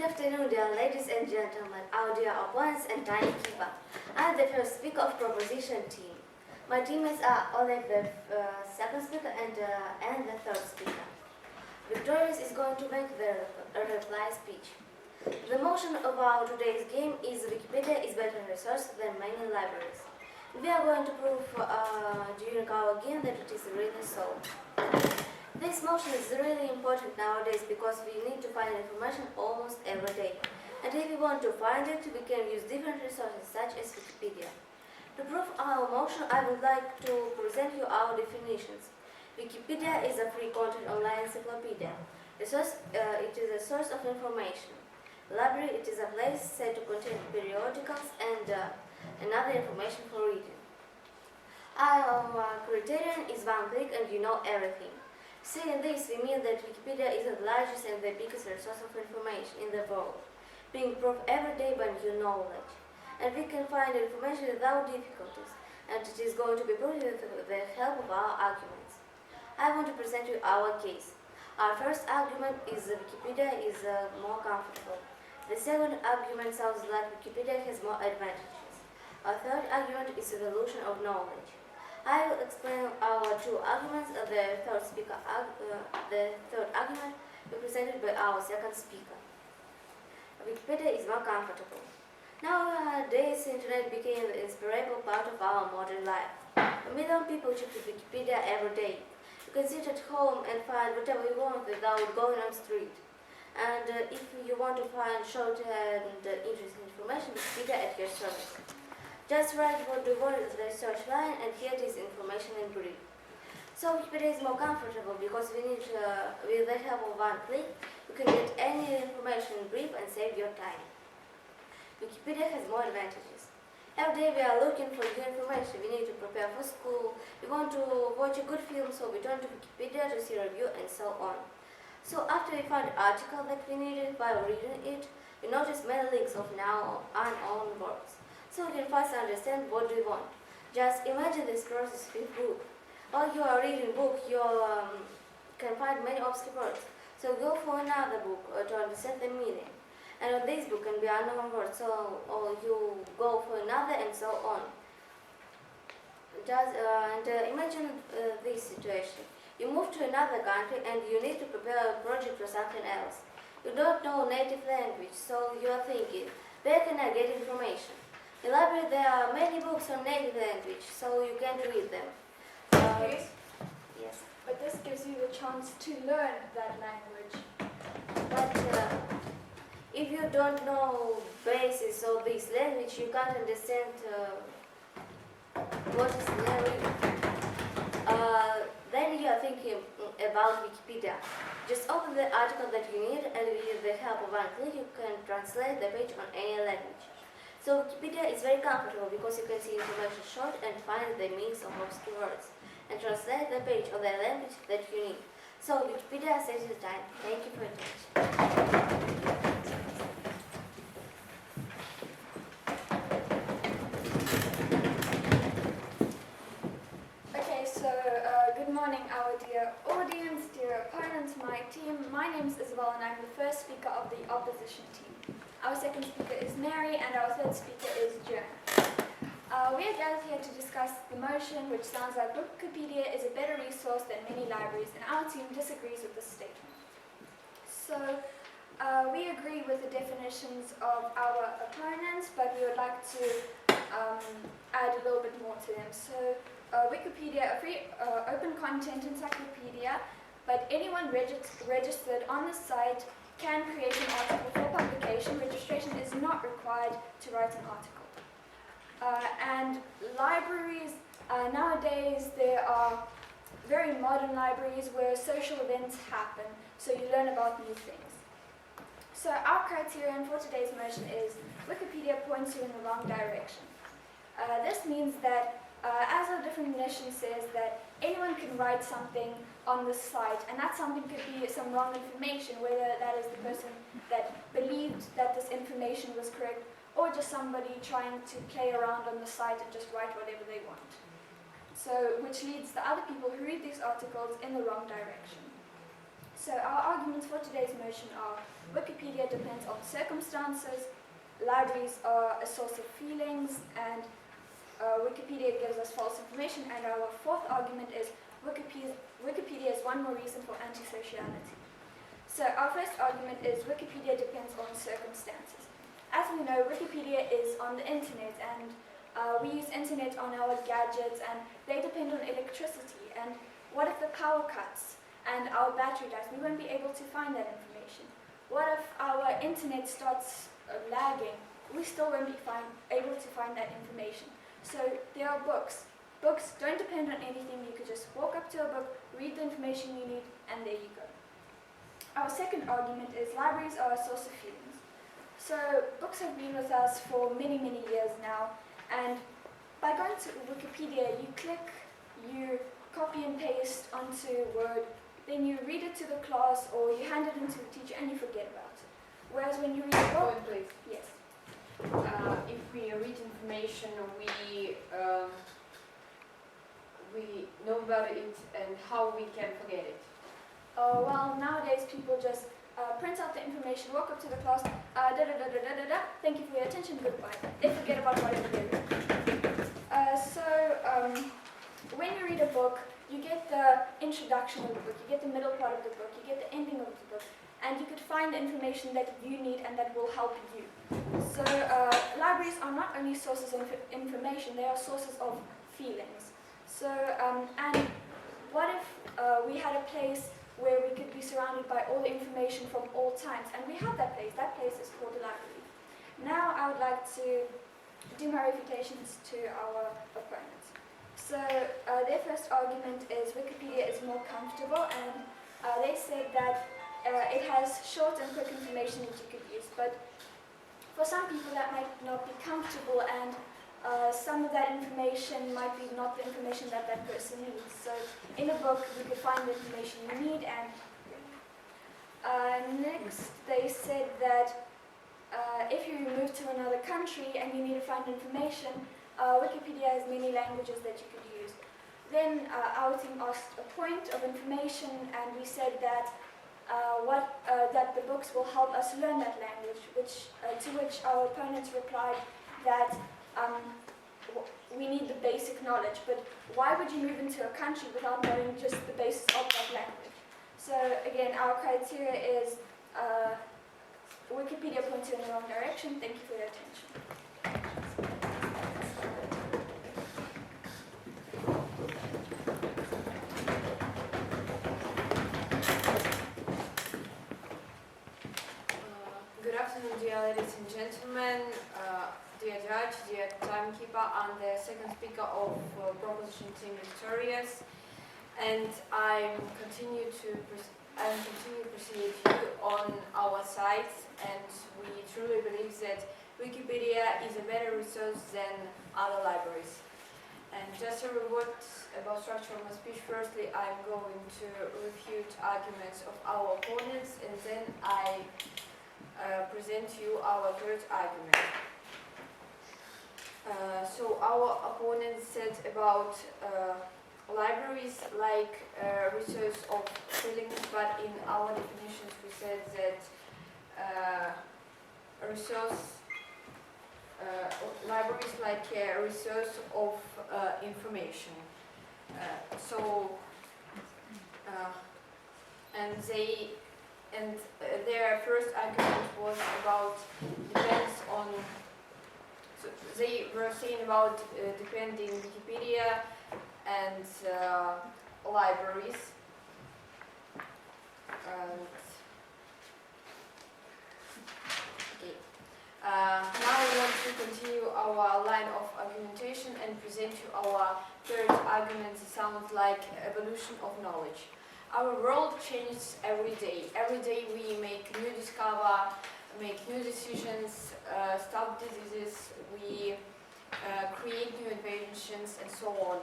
afternoon, dear ladies and gentlemen, our dear opponents and timekeeper. I am the first speaker of proposition team. My teammates are Oleg, the second speaker, and the third speaker. Victorious is going to make the reply speech. The motion of our today's game is Wikipedia is better resource than many libraries. We are going to prove during our game that it is really so. This motion is really important nowadays because we need to find information almost every day. And if we want to find it, we can use different resources such as Wikipedia. To prove our motion, I would like to present you our definitions. Wikipedia is a free content online encyclopedia. Resource, it is a source of information. Library, it is a place said to contain periodicals and another information for reading. Our criterion is one click and you know everything. Saying this, we mean that Wikipedia is the largest and the biggest resource of information in the world, being proved every day by new knowledge. And we can find information without difficulties, and it is going to be proved with the help of our arguments. I want to present you our case. Our first argument is that Wikipedia is more comfortable. The second argument sounds like Wikipedia has more advantages. Our third argument is evolution of knowledge. I will explain our two arguments. The third argument will be presented by our second speaker. Wikipedia is more comfortable. Nowadays, internet became the inseparable part of our modern life. A million people check Wikipedia every day. You can sit at home and find whatever you want without going on the street. And if you want to find short and interesting information, Wikipedia at your service. Just write what you want in the search line, and here is information in brief. So Wikipedia is more comfortable because with the help of one click, you can get any information in brief and save your time. Wikipedia has more advantages. Every day we are looking for new information. We need to prepare for school. We want to watch a good film, so we turn to Wikipedia to see a review and so on. So after we find the article that we needed while reading it, we notice many links of now unknown words. So we can first understand what we want. Just imagine this process with book. While you are reading book, you can find many obscure words. So go for another book to understand the meaning. And on this book can be unknown words, so or you go for another and so on. Imagine this situation. You move to another country and you need to prepare a project for something else. You don't know native language, so you are thinking, where can I get information? In the library there are many books on native language, so you can't read them. Yes. But this gives you the chance to learn that language. But if you don't know basis of this language, you can't understand what is there. Then you are thinking about Wikipedia. Just open the article that you need, and with the help of one click, you can translate the page on any language. So Wikipedia is very comfortable because you can see information short and find the meanings of obscure words and translate the page of the language that you need. So Wikipedia saves you time. Thank you for your attention. Okay, so good morning, our dear audience, dear opponents, my team. My name is Isabel and I'm the first speaker of the opposition team. Our second speaker is Mary, and our third speaker is Jen. We are gathered here to discuss the motion, which sounds like Wikipedia is a better resource than many libraries, and our team disagrees with this statement. So, we agree with the definitions of our opponents, but we would like to add a little bit more to them. So, Wikipedia, a free open content encyclopedia, but anyone registered on the site can create an article for publication. Registration is not required to write an article. And libraries, nowadays there are very modern libraries where social events happen, so you learn about new things. So our criterion for today's motion is Wikipedia points you in the wrong direction. This means that, as our definition says, that anyone can write something on the site, and that something could be some wrong information, whether that is the person that believed that this information was correct, or just somebody trying to play around on the site and just write whatever they want. So, which leads the other people who read these articles in the wrong direction. So our arguments for today's motion are: Wikipedia depends on circumstances, libraries are a source of feelings, and Wikipedia gives us false information. And our fourth argument is Wikipedia is one more reason for antisociality. So our first argument is Wikipedia depends on circumstances. As we know, Wikipedia is on the internet, and we use internet on our gadgets, and they depend on electricity. And what if the power cuts and our battery dies? We won't be able to find that information. What if our internet starts lagging? We still won't be able to find that information. So there are books. Books don't depend on anything. You could just walk up to a book, read the information you need, and there you go. Our second argument is libraries are a source of feelings. So books have been with us for many, many years now, and by going to Wikipedia, you click, you copy and paste onto Word, then you read it to the class or you hand it into the teacher and you forget about it. Whereas when you read a book, please. yes. If we read information, we know about it, and how we can forget it. Well, nowadays people just print out the information, walk up to the class, thank you for your attention, goodbye. They forget about whatever they read. When you read a book, you get the introduction of the book, you get the middle part of the book, you get the ending of the book, and you could find the information that you need and that will help you. So libraries are not only sources of information, they are sources of feelings. So, and what if we had a place where we could be surrounded by all the information from all times? And we have that place. That place is called a library. Now I would like to do my refutations to our opponents. So their first argument is Wikipedia is more comfortable, and they said that it has short and quick information that you could use. But for some people that might not be comfortable, and some of that information might be not the information that that person needs. So in a book, you could find the information you need. And next, they said that if you move to another country and you need to find information, Wikipedia has many languages that you could use. Then our team asked a point of information, and we said that that the books will help us learn that language, to which our opponents replied that we need the basic knowledge, but why would you move into a country without knowing just the basis of that language? So again, our criteria is Wikipedia points you in the wrong direction. Thank you for your attention. Good afternoon, dear ladies and gentlemen, dear judge, dear timekeeper. I'm the second speaker of proposition team Victorious, and I'm continue to proceed you on our site, and we truly believe that Wikipedia is a better resource than other libraries. And just a word about structure of my speech. Firstly, I'm going to refute arguments of our opponents, and then I present you our third argument. So our opponent said about libraries like resource of feelings, but in our definitions we said that libraries like a resource of information. And their first argument was about depends on. So they were saying about depending Wikipedia and libraries. Okay. Now we want to continue our line of argumentation and present you our third argument. It sounds like evolution of knowledge. Our world changes every day. Every day we make new discover, make new decisions, stop diseases, we create new inventions, and so on.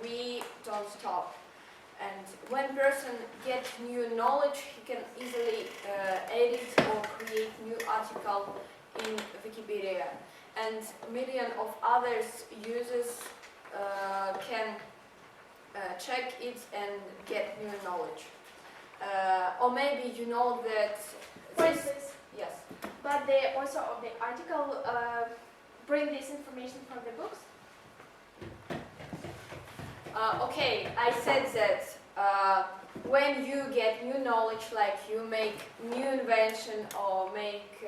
We don't stop. And when person gets new knowledge, he can easily edit or create new article in Wikipedia. And million of others users can check it and get new knowledge. Or maybe you know that For this, instance, yes. but the author of the article bring this information from the books. Okay, I said that when you get new knowledge, like you make new invention or make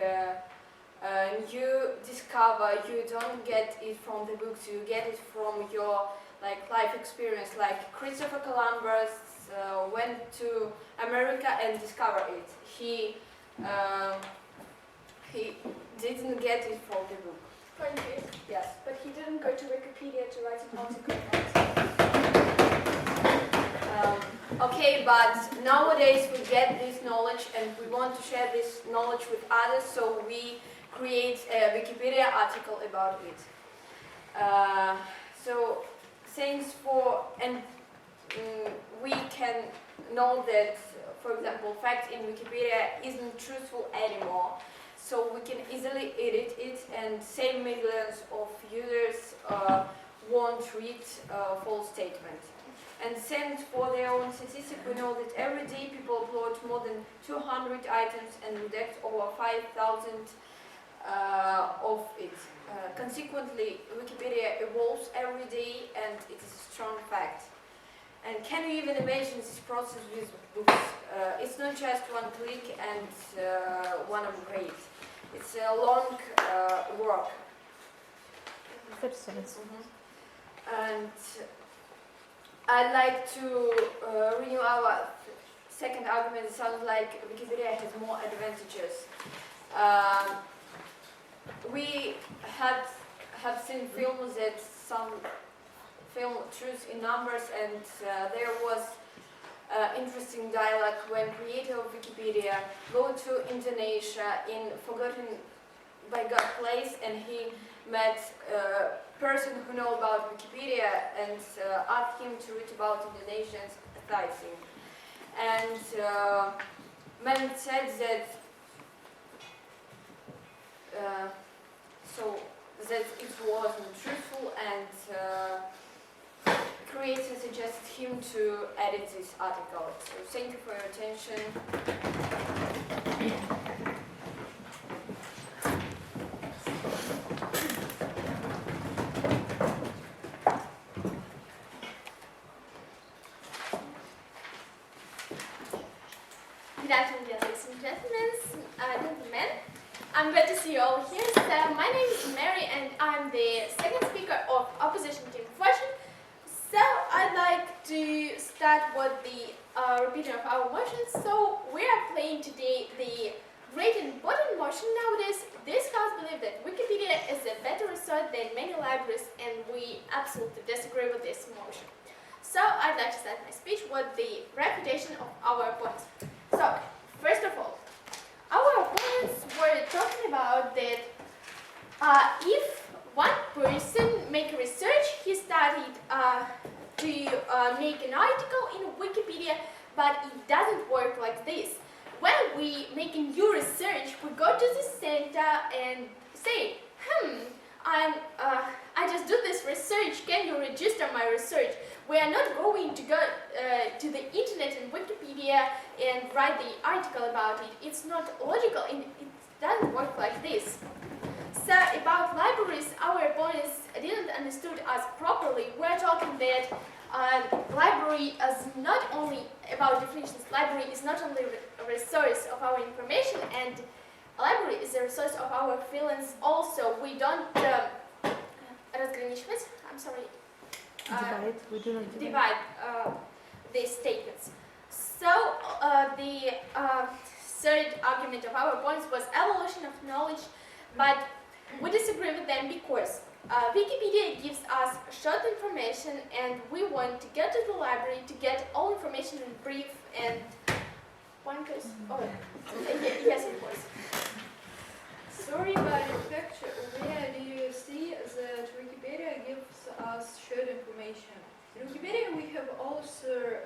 you discover, you don't get it from the books, you get it from your like life experience. Like Christopher Columbus went to America and discovered it. He didn't get it from the book. For instance, Yes. but he didn't go to Wikipedia to write an article. Okay, but nowadays we get this knowledge and we want to share this knowledge with others, so we create a Wikipedia article about it. So thanks for, and we can know that, for example, fact in Wikipedia isn't truthful anymore, so we can easily edit it and save millions of users won't read false statements. And thanks for their own statistic, we know that every day people upload more than 200 items and redact over 5,000 of it. Consequently, Wikipedia evolves every day and it is a strong fact. And can you even imagine this process with books? It's not just one click and one upgrade. It's a long work. 30 seconds. And I'd like to renew our second argument. It sounds like Wikipedia has more advantages. We have seen films that some film Truth in Numbers, and there was interesting dialogue when creator of Wikipedia go to Indonesia in forgotten by God place, and he met a person who know about Wikipedia and asked him to read about Indonesian sightseeing. And man said that so that it wasn't truthful, and creator suggested him to edit this article. So thank you for your attention. Good afternoon, ladies and gentlemen. I'm glad to see you all here. So my name is Mary and I'm the second speaker of opposition team version. So I'd like to start with the repeating of our motions. So we are playing today the great and important motion nowadays. This house believes that Wikipedia is a better resource than many libraries, and we absolutely disagree with this motion. So I'd like to start my speech with the refutation of our opponents. So, first of all, our opponents were talking about that if one person make a research, he started to make an article in Wikipedia, but it doesn't work like this. When we make a new research, we go to the center and say, I just do this research, can you register my research? We are not going to go to the internet and Wikipedia and write the article about it. It's not logical and it doesn't work like this. So about libraries, our opponents didn't understood us properly. We're talking that library is not only about definitions. Library is not only a resource of our information, and library is a resource of our feelings also. We don't разграничивать, I'm sorry. Divide. We do not Divide these statements. So the third argument of our points was evolution of knowledge, but we disagree with them because Wikipedia gives us short information and we want to get to the library to get all information in brief and one goes, oh, yes of course. Sorry, but in fact, where do you see that Wikipedia gives us short information? In Wikipedia we have also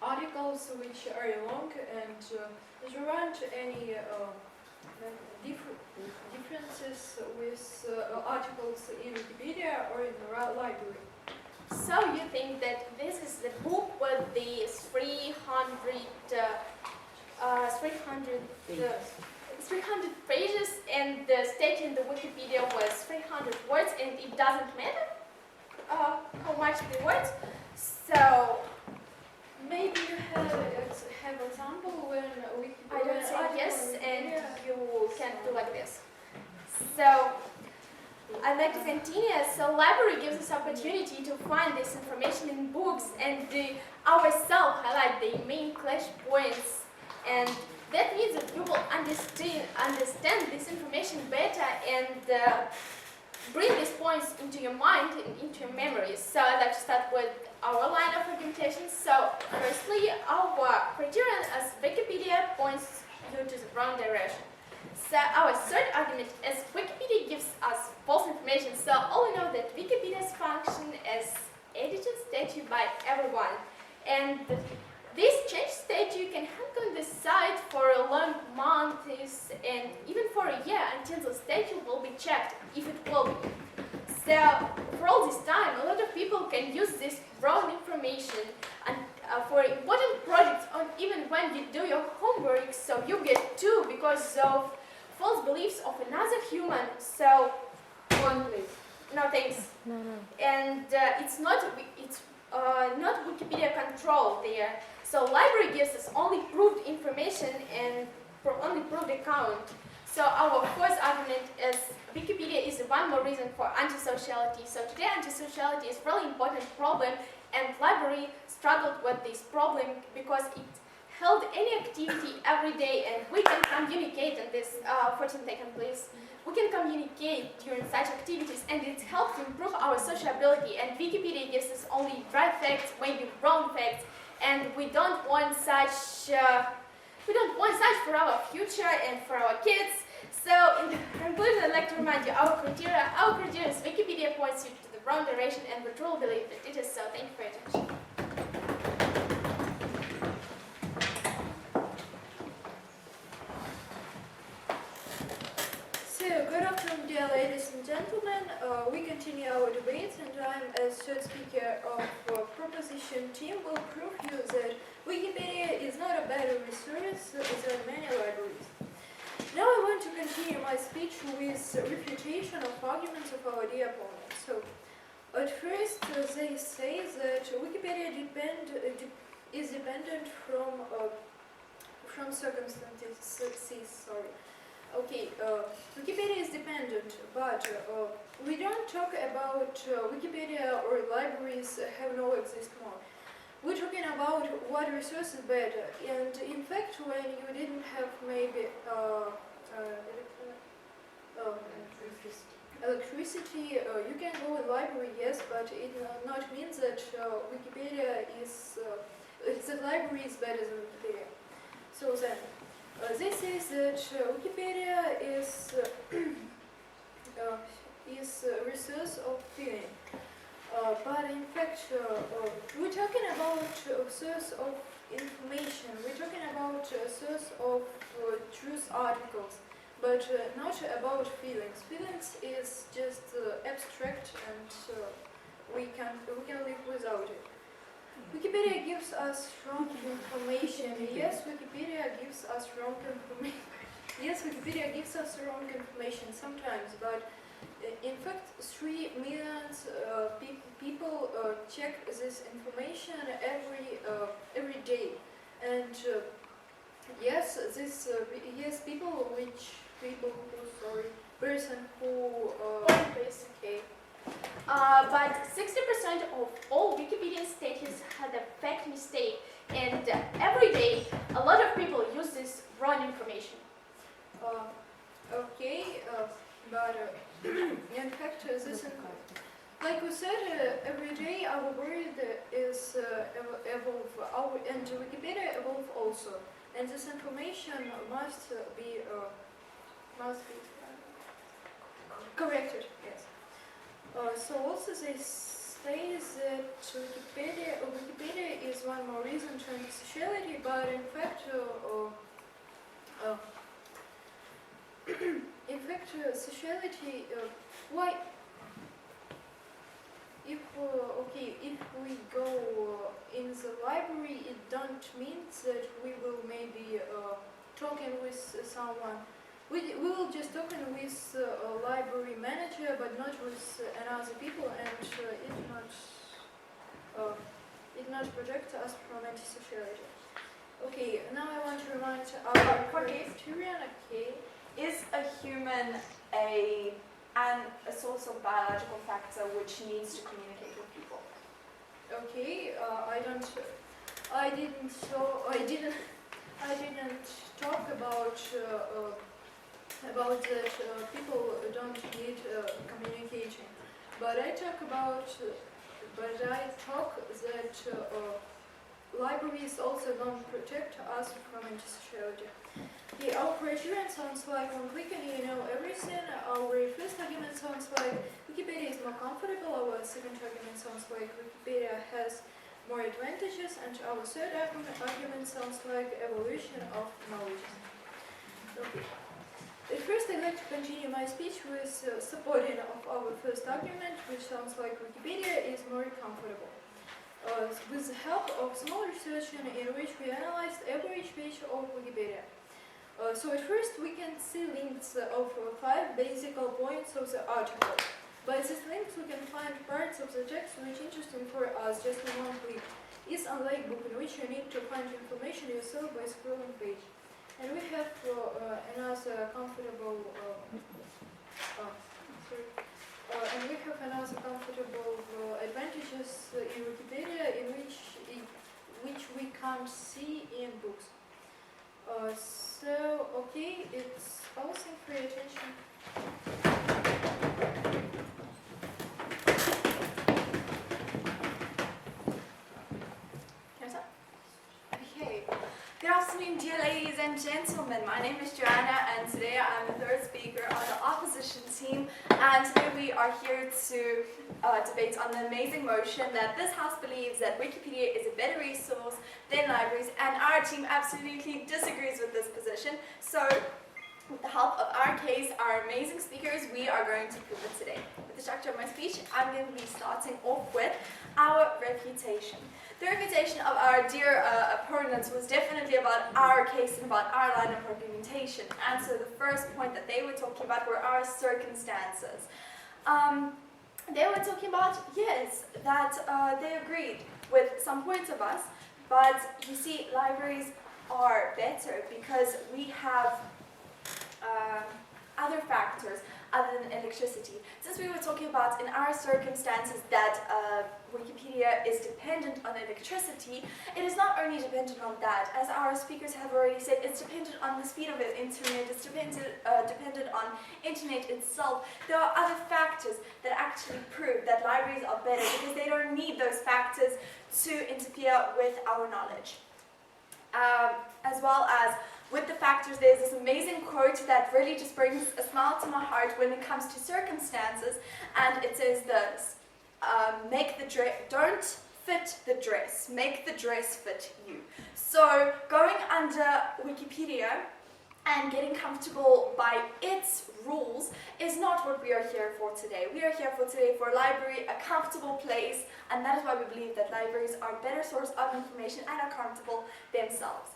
articles which are long, and there aren't any differences with articles in Wikipedia or in the library. So you think that this is the book with the 300 pages and the state in the Wikipedia was 300 words and it doesn't matter how much the words? So Maybe you have example when I don't say yes and you can do like this. So I'd like to continue. So library gives us opportunity to find this information in books and ourselves highlight the main clash points, and that means that you will understand this information better and bring these points into your mind and into your memories. So I'd like to start with our line of argumentation. So firstly, our criterion as Wikipedia points you to the wrong direction. So our third argument is Wikipedia gives us false information. So all we know that Wikipedia's function is edited statute by everyone. And this change statute can hang on the site for a long months and even for a year until the statute will be checked, if it will be. So for all this time, a lot of people can use this wrong information and for important projects or even when you do your homework, so you get 2 because of false beliefs of another human. So, One, please. no thanks. No. And it's not Wikipedia control there. So library gives us only proved information and only proved account. So our fourth argument is Wikipedia is one more reason for antisociality. So today antisociality is a really important problem and library struggled with this problem because it held any activity every day and we can communicate in this, 14 seconds please. We can communicate during such activities and it helps to improve our sociability, and Wikipedia gives us only right facts, maybe wrong facts, and we don't want such for our future and for our kids. So in conclusion, I'd like to remind you our criteria is Wikipedia points you to the wrong direction and we truly believe that it is so. Thank you for your attention. So, good afternoon, dear ladies and gentlemen. We continue our debates, and I, as third speaker of proposition team, will prove you that Wikipedia is not a better resource than many libraries. Now I want to continue my speech with refutation of arguments of our dear opponents. So, at first they say that Wikipedia is dependent from circumstances. Sorry. Okay, Wikipedia is dependent, but we don't talk about Wikipedia or libraries have no exist more. We're talking about what resource is better, and in fact, when you didn't have maybe electricity, you can go in library, yes, but it not means that Wikipedia is the library is better than Wikipedia. So then. This is that Wikipedia is a resource of feeling, but in fact we're talking about a source of information. We're talking about a source of truth articles, but not about feelings. Feelings is just abstract, and we can live without it. Wikipedia gives us wrong information. Yes, Wikipedia gives us wrong information. Yes, Wikipedia gives us wrong information sometimes, but in fact, 3 million people check this information every day, and person who Okay. But 60% of all Wikipedia statements had a fact mistake, and every day a lot of people use this wrong information. But in fact, like we said, every day our word is evolve, and Wikipedia evolve also, and this information must be corrected. Yes. So also they say that Wikipedia is one more reason to antisociality, but in fact, sociality. if we go in the library, it don't mean that we will maybe talking with someone. We will just talking with a library manager, but not with another people, and it not protect us from antisociality. Okay, now I want to remind our criterion. Okay, is a human a source of biological factor which needs to communicate with people? Okay, I didn't talk about that people don't need communication, but I talk that libraries also don't protect us from antisociality. Okay, our criterion sounds like on clicking you know everything. Our first argument sounds like Wikipedia is more comfortable. Our second argument sounds like Wikipedia has more advantages, and our third argument sounds like evolution of knowledge. Okay. At first, I'd like to continue my speech with supporting of our first argument, which sounds like Wikipedia is more comfortable. With the help of small research in which we analyzed every page of Wikipedia. So at first we can see links of 5 basic points of the article. By these links we can find parts of the text which are interesting for us just in one click. It's unlike book in which you need to find information yourself by scrolling page. And we have another comfortable advantages in Wikipedia in which we can't see in books. So, okay, it's all. Thanks for your attention. Okay. Good afternoon, dear ladies and gentlemen. My name is Joanna, and today I'm the third speaker on the opposition team. And today we are here to debate on the amazing motion that this House believes that Wikipedia is a better resource than libraries, and our team absolutely disagrees with this position. So, with the help of our case, our amazing speakers, we are going to prove it today. With the structure of my speech, I'm going to be starting off with our refutation. The refutation of our dear opponents was definitely about our case and about our line of argumentation. And so the first point that they were talking about were our circumstances. They were talking about, yes, that they agreed with some points of us, but you see, libraries are better because we have other factors other than electricity. Since we were talking about in our circumstances that Wikipedia is dependent on electricity, it is not only dependent on that. As our speakers have already said, it's dependent on the speed of the internet, it's dependent on internet itself. There are other factors that actually prove that libraries are better because they don't need those factors to interfere with our knowledge. As well as with the factors, there's this amazing quote that really just brings a smile to my heart when it comes to circumstances, and it says this: don't fit the dress, make the dress fit you. So going under Wikipedia and getting comfortable by its rules is not what we are here for today. We are here for today for a library, a comfortable place, and that is why we believe that libraries are a better source of information and are comfortable themselves.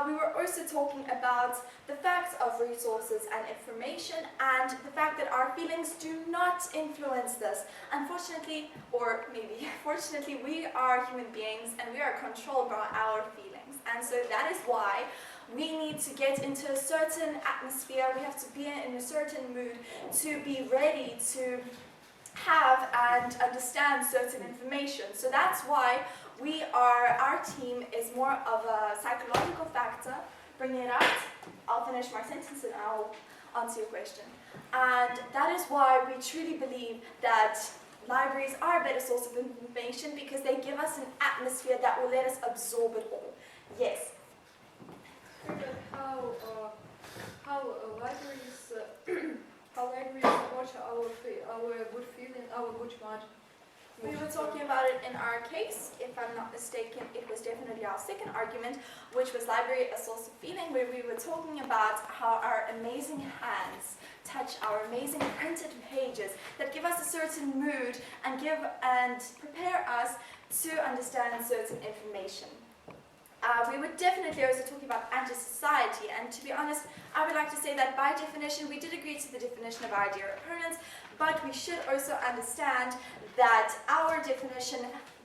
We were also talking about the facts of resources and information and the fact that our feelings do not influence this. Unfortunately, or maybe fortunately, we are human beings and we are controlled by our feelings. And so that is why we need to get into a certain atmosphere, we have to be in a certain mood to be ready to have and understand certain information. So that's why our team is more of a psychological factor. Bring it out. I'll finish my sentence and I'll answer your question. And that is why we truly believe that libraries are a better source of information because they give us an atmosphere that will let us absorb it all. Yes? How libraries support our good feeling, our good mind. We were talking about it in our case. If I'm not mistaken, it was definitely our second argument, which was library, a source of feeling, where we were talking about how our amazing hands touch our amazing printed pages that give us a certain mood and prepare us to understand certain information. We were definitely also talking about anti-society, and to be honest, I would like to say that by definition, we did agree to the definition of our dear opponents, but we should also understand that our definition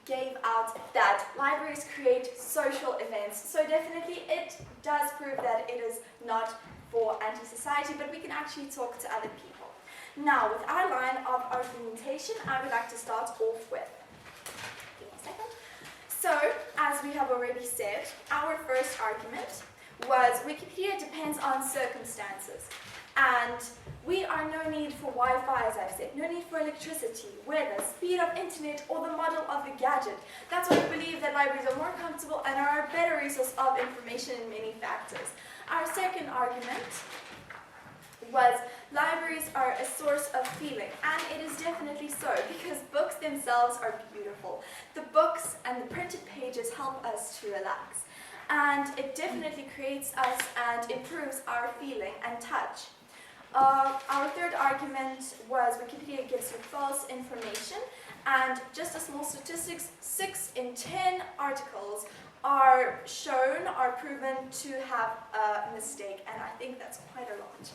gave out that libraries create social events. So definitely it does prove that it is not for anti-society, but we can actually talk to other people. Now, with our line of argumentation, I would like to start off with. Give me a second. So, as we have already said, our first argument was Wikipedia depends on circumstances. And we are no need for Wi-Fi, as I've said, no need for electricity, weather, speed of internet, or the model of the gadget. That's why we believe that libraries are more comfortable and are a better resource of information in many factors. Our second argument was libraries are a source of feeling, and it is definitely so, because books themselves are beautiful. The books and the printed pages help us to relax, and it definitely creates us and improves our feeling and touch. Our third argument was Wikipedia gives you false information, and just a small statistics, 6 in 10 articles are proven to have a mistake, and I think that's quite a lot.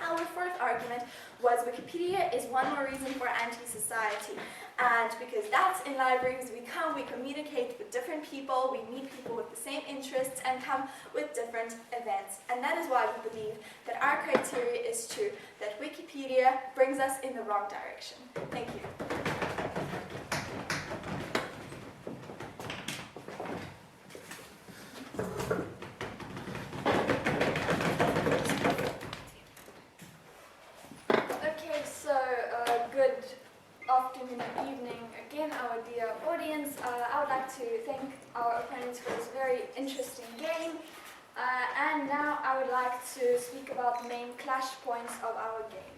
Our fourth argument was Wikipedia is one more reason for anti-society, and because that's in libraries, we communicate with different people, we meet people with the same interests and come with different events, and that is why we believe that our criteria is true, that Wikipedia brings us in the wrong direction. Thank you. Our dear audience, I would like to thank our opponents for this very interesting game, and now I would like to speak about the main clash points of our game.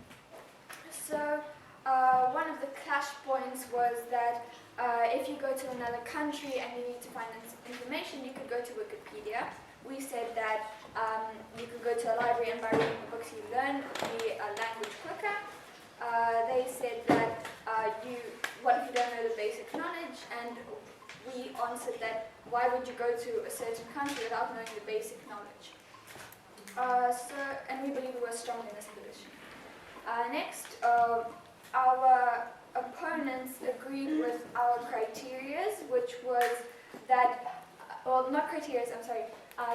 So one of the clash points was that if you go to another country and you need to find information, you could go to Wikipedia. We said that you could go to a library, and by reading the books you learn the language quicker. They said that what if you don't know the basic knowledge, and we answered that why would you go to a certain country without knowing the basic knowledge? And we believe we were strong in this position. Next, our opponents agreed with our criteria, which was that, well, not criteria, I'm sorry,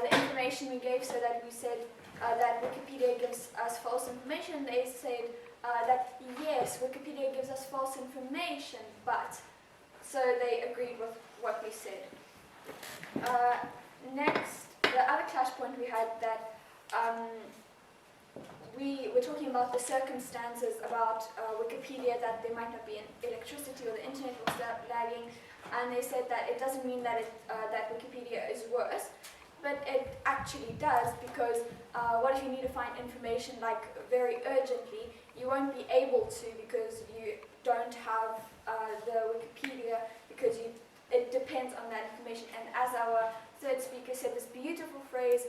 the information we gave, so that we said that Wikipedia gives us false information. They said that yes, Wikipedia gives us false information, but, so they agreed with what we said. Next, the other clash point we had that we were talking about the circumstances about Wikipedia, that there might not be electricity or the internet will start lagging, and they said that it doesn't mean that that Wikipedia is worse, but it actually does, because what if you need to find information like very urgently? You won't be able to, because you don't have the Wikipedia, because it depends on that information. And as our third speaker said, this beautiful phrase,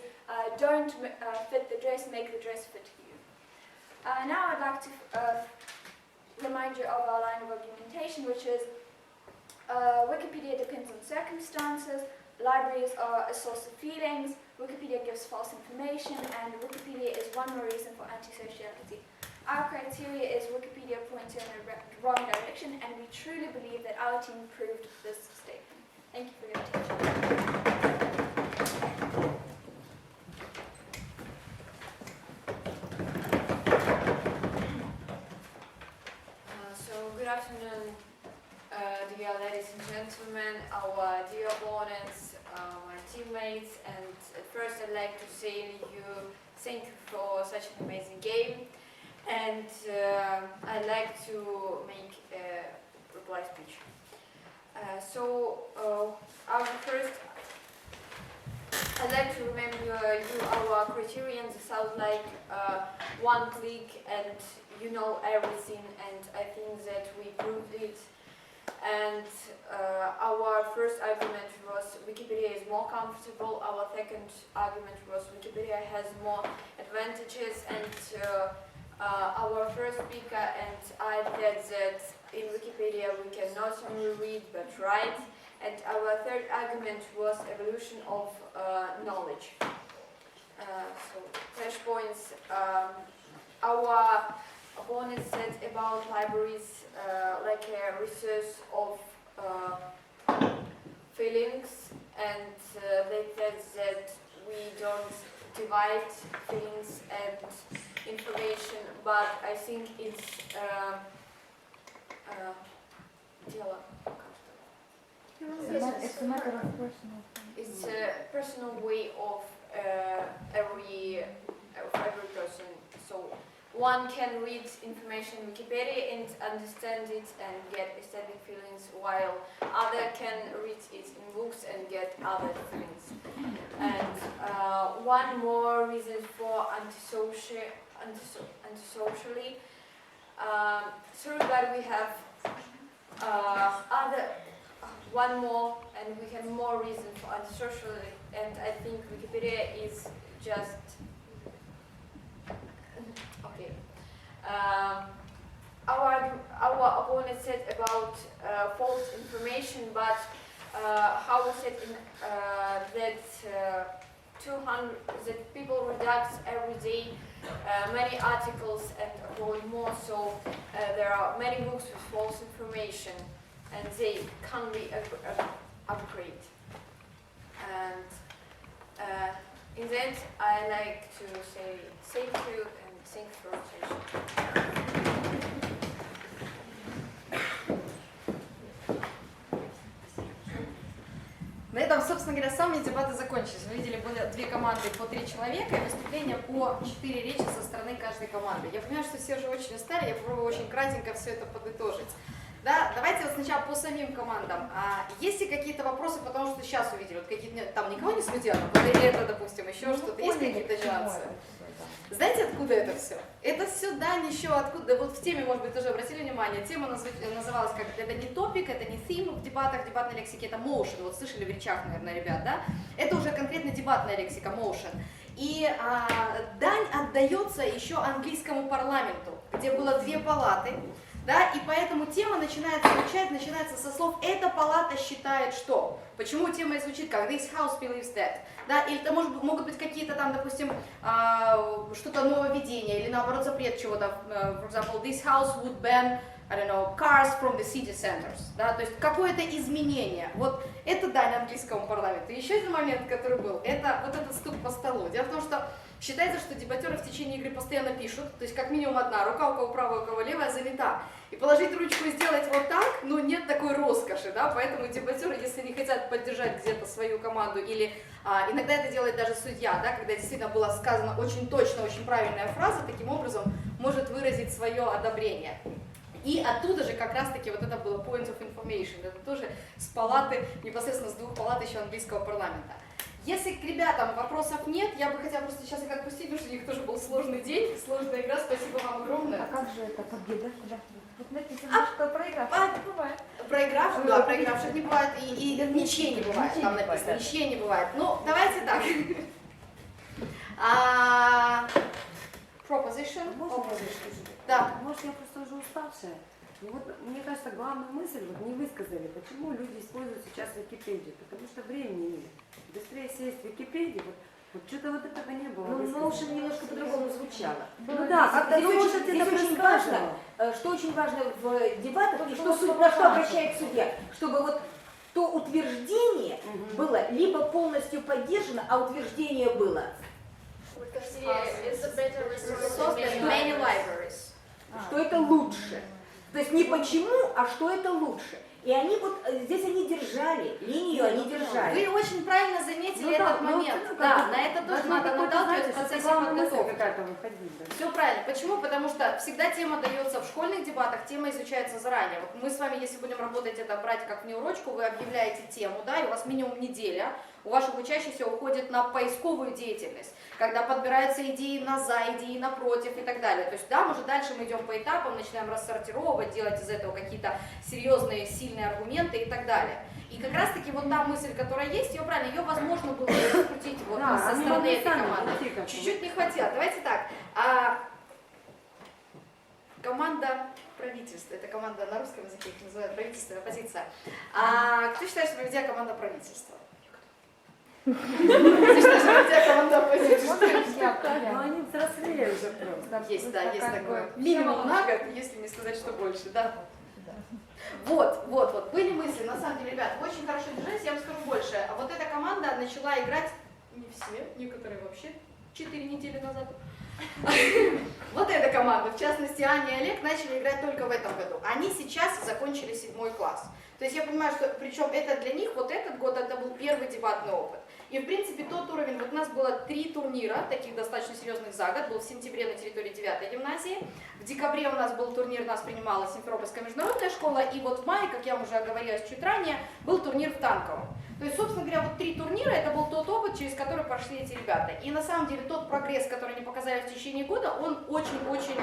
don't fit the dress, make the dress fit you. Now I'd like to remind you of our line of argumentation, which is Wikipedia depends on circumstances, libraries are a source of feelings, Wikipedia gives false information, and Wikipedia is one more reason for antisociality. Our criteria is Wikipedia points you in the wrong direction, and we truly believe that our team proved this statement. Thank you for your attention. Good afternoon, dear ladies and gentlemen, our dear opponents, my teammates, and first I'd like to say you thank you for such an amazing game, and I'd like to make a reply speech. Our first, I'd like to remember you our criterion sounds like one click and you know everything, and I think that we proved it And our first argument was Wikipedia is more comfortable. Our second argument was Wikipedia has more advantages. And our first speaker and I said that in Wikipedia we can not only read but write. And our third argument was evolution of knowledge. So flash points. Our opponent said about libraries like a resource of feelings, and they said that we don't divide feelings and information, but I think it's It's a matter of personal thing. it's a personal way of every person. So one can read information in Wikipedia and understand it and get aesthetic feelings, while other can read it in books and get other feelings. And one more reason for antisocially, sorry, but we have one more, and we have more reason for antisocially, and I think Wikipedia is just okay. Our opponent said about false information, but how was it that people redact every day many articles and upload more, so there are many books with false information and they can't be upgraded. And in the end, I like to say thank you and thanks for attention. На этом, собственно говоря, сами дебаты закончились. Вы видели, были две команды по 3 человека и выступления по 4 речи со стороны каждой команды. Я понимаю, что все уже очень устали, я попробую очень кратенько все это подытожить. Да, давайте вот сначала по самим командам. Есть ли какие-то вопросы, потому что сейчас увидели, вот какие-то там никого не студентов, вот или это, допустим, еще что-то, есть какие-то нюансы? Знаете, откуда это все? Это все, да, еще откуда, вот в теме, может быть, тоже обратили внимание, тема называлась как, это не топик, это не theme в дебатах, в дебатной лексике, это motion, вот слышали в речах, наверное, ребят, да? Это уже конкретно дебатная лексика, motion. И дань отдается еще английскому парламенту, где было 2 палаты, да, и поэтому тема начинается со слов «эта палата считает что?». Почему тема и звучит как «this house believes that?». Да, или это могут быть какие-то там, допустим, что-то нововведение, или наоборот запрет чего-то. For example, this house would ban, I don't know, cars from the city centers. Да, то есть какое-то изменение. Вот это дань английскому парламенту. Еще один момент, который был, это вот этот стук по столу. Дело в том, что считается, что дебатеры в течение игры постоянно пишут, то есть как минимум одна рука, у кого правая, у кого левая, занята. И положить ручку и сделать вот так, ну нет такой роскоши, да, поэтому дебатеры, если не хотят поддержать где-то свою команду, или иногда это делает даже судья, да, когда действительно была сказана очень точно, очень правильная фраза, таким образом может выразить свое одобрение. И оттуда же как раз-таки вот это было point of information, это тоже с палаты, непосредственно с 2 палат еще английского парламента. Если к ребятам вопросов нет, я бы хотела просто сейчас их отпустить, потому что у них тоже был сложный день, сложная игра, спасибо вам огромное. А как же это победа? Вот написано, что проигравших не бывает. Проигравших, да, проигравших не бывает, и ничьей не бывает, там написано, ничьей не бывает. Ну, давайте так. Proposition. Да. Может, я просто уже уставшая. Но вот, мне кажется, главную мысль вот не высказали, почему люди используют сейчас Википедию. Потому что времени нет. Быстрее сесть в Википедию, вот что-то вот этого не было. Ну, Notion немножко по-другому звучало. Ну да, здесь очень важно, что очень важно в дебатах, и что, на что обращает судья, чтобы вот то утверждение было либо полностью поддержано, а утверждение было. Что это лучше. То есть не почему, а что это лучше. И они вот, здесь они держали, линию они держали. Вы очень правильно заметили этот момент. Да, на это тоже надо наталкивать в процессе подготовки. Все правильно. Почему? Потому что всегда тема дается в школьных дебатах, тема изучается заранее. Вот мы с вами, если будем работать это, брать как внеурочку, вы объявляете тему, да, и у вас минимум неделя, у ваших учащихся уходит на поисковую деятельность, когда подбираются идеи на за, идеи на против и так далее. То есть да, может дальше мы идем по этапам, начинаем рассортировать, делать из этого какие-то серьезные, сильные аргументы и так далее. И как раз таки вот та мысль, которая есть, ее правильно, ее возможно было раскрутить вот Да, со они стороны могли этой сами команды. прийти как-то. Чуть-чуть не хватило. Давайте так. Команда правительства, это команда на русском языке, их называют правительство, оппозиция. Кто считает, что Проведя команда правительства? Кто считает, что Проведя команда оппозиции? Но они взрослее уже просто. Есть, да, есть такое. Минимум на год, если не сказать, что больше, да. Вот, были мысли, на самом деле, ребят, вы очень хорошо держались, я вам скажу больше. А вот эта команда начала играть, не все, некоторые вообще 4 недели назад. Вот эта команда, в частности, Аня и Олег, начали играть только в этом году. Они сейчас закончили 7 класс. То есть я понимаю, что, причем это для них, вот этот год, это был первый дебатный опыт. И, в принципе, тот уровень, вот у нас было 3 турнира, таких достаточно серьезных за год, был в сентябре на территории 9-й гимназии, в декабре у нас был турнир, нас принимала Симферопольская международная школа, и вот в мае, как я уже оговорилась чуть ранее, был турнир в Танковом. То есть, собственно говоря, вот 3 турнира, это был тот опыт, через который прошли эти ребята. И на самом деле тот прогресс, который они показали в течение года, он очень-очень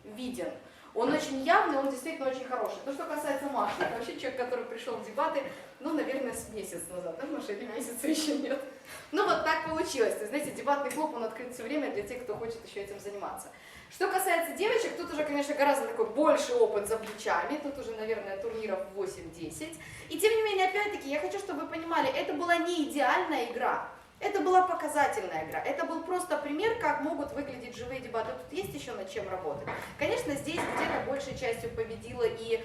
виден. Он очень явный, он действительно очень хороший. То, что касается Маши, это вообще человек, который пришел в дебаты, ну, наверное, с месяц назад, да, Маша, или месяца еще нет. Ну, вот так получилось. То есть, знаете, дебатный клуб, он открыт все время для тех, кто хочет еще этим заниматься. Что касается девочек, тут уже, конечно, гораздо такой больший опыт за плечами, тут уже, наверное, турниров 8-10. И тем не менее, опять-таки, я хочу, чтобы вы понимали, это была не идеальная игра. Это была показательная игра, это был просто пример, как могут выглядеть живые дебаты. Тут есть еще над чем работать. Конечно, здесь где-то большей частью победило и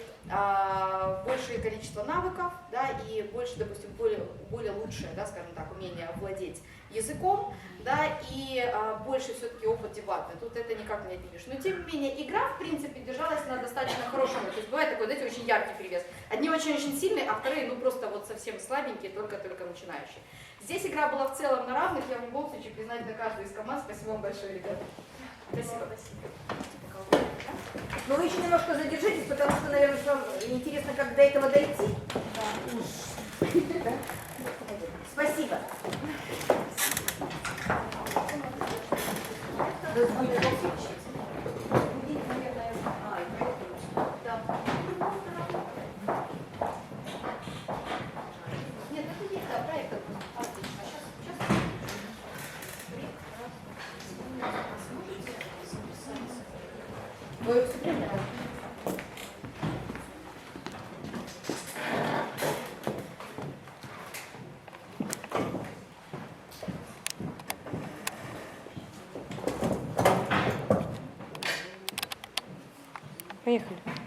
большее количество навыков, да, и больше, допустим, более лучшее, да, скажем так, умение владеть языком, да, и больше все-таки опыт дебата. Тут это никак не отнимешь. Но тем не менее, игра, в принципе, держалась на достаточно хорошем. То есть бывает такой, знаете, очень яркий перевес. Одни очень-очень сильные, а вторые, ну, просто вот совсем слабенькие, только-только начинающие. Здесь игра была в целом на равных, я в любом случае признательна каждой из команд. Спасибо вам большое, ребята. Спасибо. Но вы еще немножко задержитесь, потому что, наверное, вам интересно, как до этого дойти. Да? Спасибо. Нет, это есть, да, проект. Отлично. Вы выступление? Поехали.